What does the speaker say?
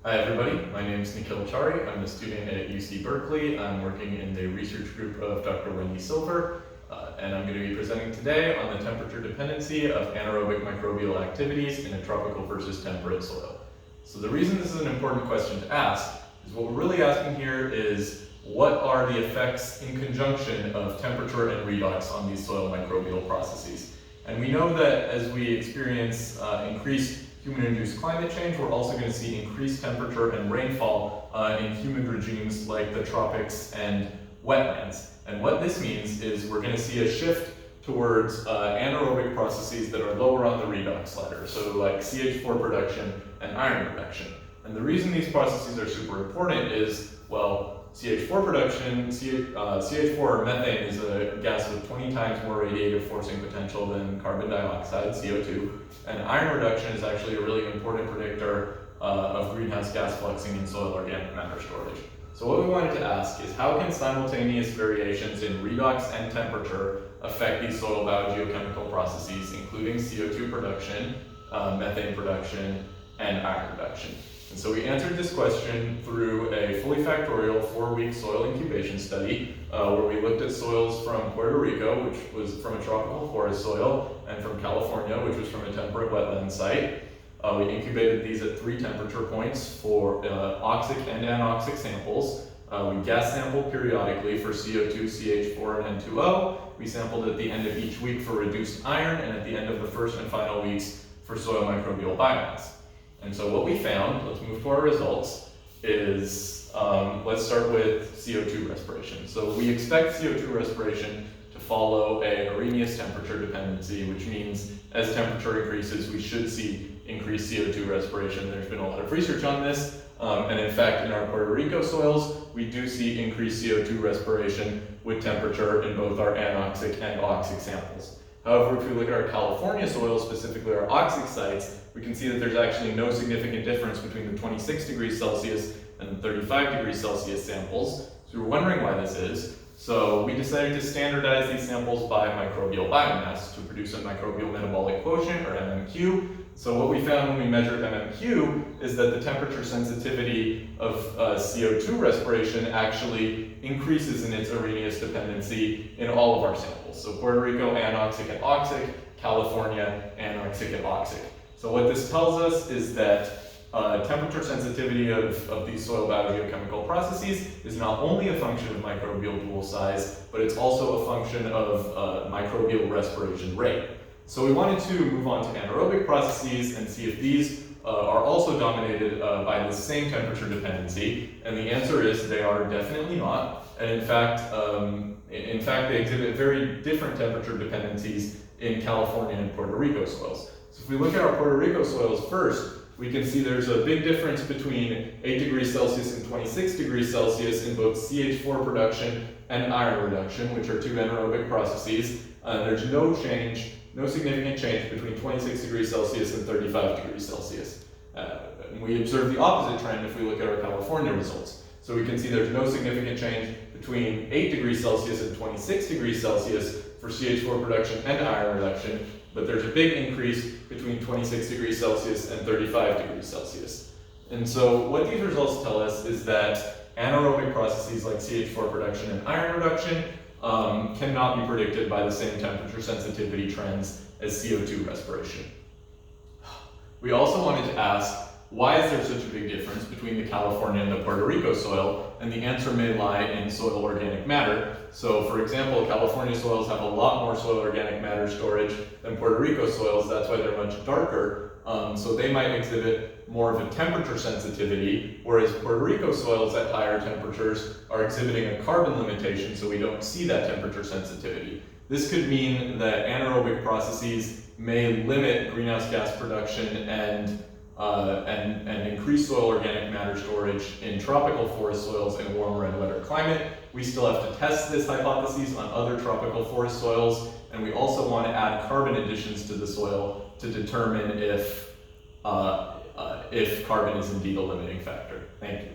Hi everybody, my name is Nikhil Chari. I'm a student at UC Berkeley. I'm working in the research group of Dr. Wendy Silver, and I'm going to be presenting today on the temperature dependency of anaerobic microbial activities in a tropical versus temperate soil. So the reason this is an important question to ask is what we're really asking here is what are the effects in conjunction of temperature and redox on these soil microbial processes. And we know that as we experience increased human-induced climate change, we're also going to see increased temperature and rainfall in humid regimes like the tropics and wetlands. And what this means is we're going to see a shift towards anaerobic processes that are lower on the redox ladder, so like CH4 production and iron production. And the reason these processes are super important is, well, CH4 production, CH4 or methane is a gas with 20 times more radiative forcing potential than carbon dioxide, CO2, and iron reduction is actually a really important predictor of greenhouse gas fluxing in soil organic matter storage. So what we wanted to ask is how can simultaneous variations in redox and temperature affect these soil biogeochemical processes, including CO2 production, methane production, and iron reduction? And so we answered this question through a fully factorial 4-week soil incubation study where we looked at soils from Puerto Rico, which was from a tropical forest soil, and from California, which was from a temperate wetland site. We incubated these at 3 temperature points for oxic and anoxic samples. We gas sampled periodically for CO2, CH4, and N2O. We sampled at the end of each week for reduced iron, and at the end of the first and final weeks for soil microbial biomass. And so what we found, let's move to our results, is let's start with CO2 respiration. So we expect CO2 respiration to follow a Arrhenius temperature dependency, which means as temperature increases, we should see increased CO2 respiration. There's been a lot of research on this, and in fact, in our Puerto Rico soils, we do see increased CO2 respiration with temperature in both our anoxic and oxic samples. However, if we look at our California soils, specifically our oxic sites, we can see that there's actually no significant difference between the 26 degrees Celsius and the 35 degrees Celsius samples. So we're wondering why this is. So we decided to standardize these samples by microbial biomass to produce a microbial metabolic quotient, or MMQ. So what we found when we measured MMQ is that the temperature sensitivity of CO2 respiration actually increases in its Arrhenius dependency in all of our samples. So Puerto Rico, anoxic and oxic, California, anoxic and oxic. So what this tells us is that temperature sensitivity of these soil biogeochemical processes is not only a function of microbial dual size, but it's also a function of microbial respiration rate. So we wanted to move on to anaerobic processes and see if these are also dominated by the same temperature dependency, and the answer is they are definitely not. And in fact, they exhibit very different temperature dependencies in California and Puerto Rico soils. So if we look at our Puerto Rico soils first, we can see there's a big difference between 8 degrees Celsius and 26 degrees Celsius in both CH4 production and iron reduction, which are 2 anaerobic processes. There's no significant change between 26 degrees Celsius and 35 degrees Celsius. And we observe the opposite trend if we look at our California results. So we can see there's no significant change between 8 degrees Celsius and 26 degrees Celsius for CH4 production and iron reduction, but there's a big increase between 26 degrees Celsius and 35 degrees Celsius. And so what these results tell us is that anaerobic processes like CH4 production and iron reduction cannot be predicted by the same temperature sensitivity trends as CO2 respiration. We also wanted to ask, why is there such a big difference between the California and the Puerto Rico soil? And the answer may lie in soil organic matter. So for example, California soils have a lot more soil organic matter storage than Puerto Rico soils. That's why they're much darker. So they might exhibit more of a temperature sensitivity, whereas Puerto Rico soils at higher temperatures are exhibiting a carbon limitation, so we don't see that temperature sensitivity. This could mean that anaerobic processes may limit greenhouse gas production and increase soil organic matter storage in tropical forest soils in a warmer and wetter climate. We still have to test this hypothesis on other tropical forest soils, and we also want to add carbon additions to the soil to determine if carbon is indeed a limiting factor. Thank you.